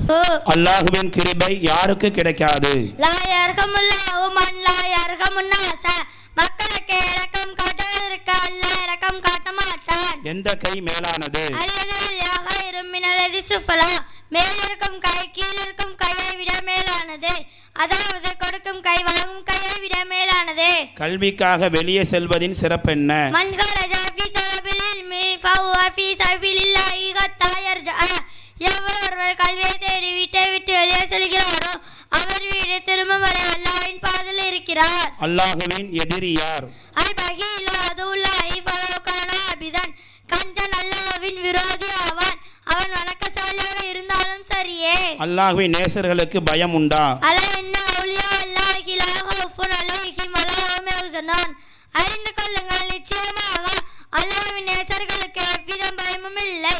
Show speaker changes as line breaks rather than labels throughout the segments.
அல்லாஹ்வின் கிருபை யாருக்கு கிடைக்காது?
லா யர்ஹமுல்லாஹு மன் லா யர்ஹமுன் நாஸ. மக்களுக்கு இரக்கம் காட்டுவதற்கு அல்லாஹ் இரக்கம் காட்ட மாட்டான்.
எந்த கை மேலானது?
அல்லதில் யஹைரும் மினல்லதி சுஃபலா. மேல் இருக்கும் கை கீழ் இருக்கும் கையை விட மேலானது. அதாவது கொடுக்கும் கை வாங்கும் கையை விட மேலானது.
கல்விக்காக வெளியே செல்வதின் சிறப்பென்ன?
மன் கரஜ ஃபீ தலபில் இல்மி ஃபஹுவ ஃபீ சபீலில்லாஹி ஹத்தா யர்ஜஅ. எவரொருவர் கல்வியை தேடி வீட்டை விட்டு வெளியே செல்கிறாரோ அவர் வீடு திரும்பும் வரை அல்லாஹ்வின் பாதையில் இருக்கிறார்.
அல்லாஹ்வின் எதிரி யார்?
அல் பகீலு அதுல்லாஹி ஃபலவ் கான அபிதன். கஞ்சன் அல்லாஹ்வின் விரோதி ஆவான், அவன் வணக்கசாலியாக இருந்தாலும் சரியே.
அல்லாஹ்வின் நேசர்களுக்கு பயம் உண்டா?
அலா இன்ன அவுலியா அல்லாஹி லா ஹவுஃபுன் அலைஹிம் வலா ஹும் யஹ்சனூன். அறிந்து கொள்ளுங்கள், நிச்சயமாக அல்லாஹ்வின் நேசர்களுக்கு எவ்வித பயமும் இல்லை,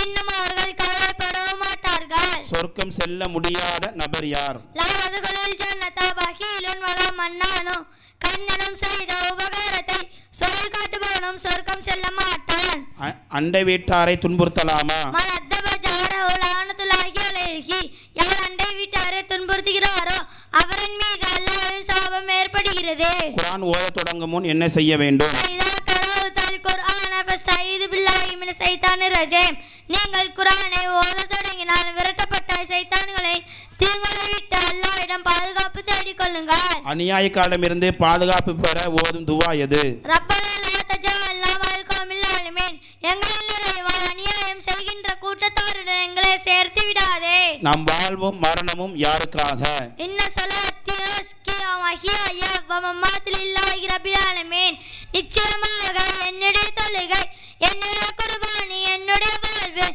இன்னும் அவர்கள் கவலைப்படவும் மாட்டார்கள்.
சொர்க்கம் செல்ல முடியாத நபர் யார்?
லா யதுகுலுல் ஜன்னத பகீலுன் வலா மன்னானு. கஞ்சனும் செய்த உபகாரத்தை சொல் காட்டுபவனும் சொர்க்கம் செல்ல மாட்டான்.
அண்டை வீட்டாரை துன்புறுத்தலாமா?
மன் அத்தப ஜாரஹு லஅனத்துல்லாஹி அலைஹி. யார் அண்டை வீட்டாரை துன்புறுத்துகிறாரோ அவரின் மீது அல்லாஹ்வின் சாபம் ஏற்படுகிறது.
குர்ஆன் ஓதத் தொடங்கும் முன் என்ன செய்ய வேண்டும்?
இதா கரவுதல் குர்ஆன ஃபஸ்தைது பில்லாஹி மினஷ் ஷைத்தானிர் ரஜீம். நீங்கள் குர்ஆனை ஓதத் தொடங்கினால் விரட்டப்பட்ட சைத்தான்களை தீங்களை விட்டு அல்லாஹ்விடம் பாதுகாப்பு தேடிக் கொள்ளுங்கள்.
அநியாயக்காரிடமிருந்து பாதுகாப்பு பெற ஓதும் துவா எது?
ரப்பனா லா தஜஅல்னா மஅல் கௌமில் ஸாலிமீன். எங்களின் இறைவா, அநியாயம் செய்கின்ற கூட்டத்தாருடன் எங்களை சேர்த்து விடாதே.
நம் வாழ்வும் மரணமும் யாருக்காக?
இன்ன ஸலாத்தி வஸ்கி வஹிய வ மமாத்தி லில்லாஹி ரப்பில் ஆலமீன். நிச்சயமாக என்னுடைய தொழுகை, என்னுடைய குர்பானி, என்னுடைய வாழ்வு,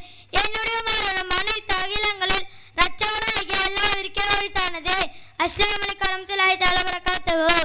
என்னுடைய மரணம் அனைத்து அகிலங்களில் ரட்சகனாகிய அல்லாஹ்விற்கே உரித்தானது. அஸ்ஸலாமு அலைக்கும் வரஹ்மத்துல்லாஹி தஆலா வபரகாத்துஹு.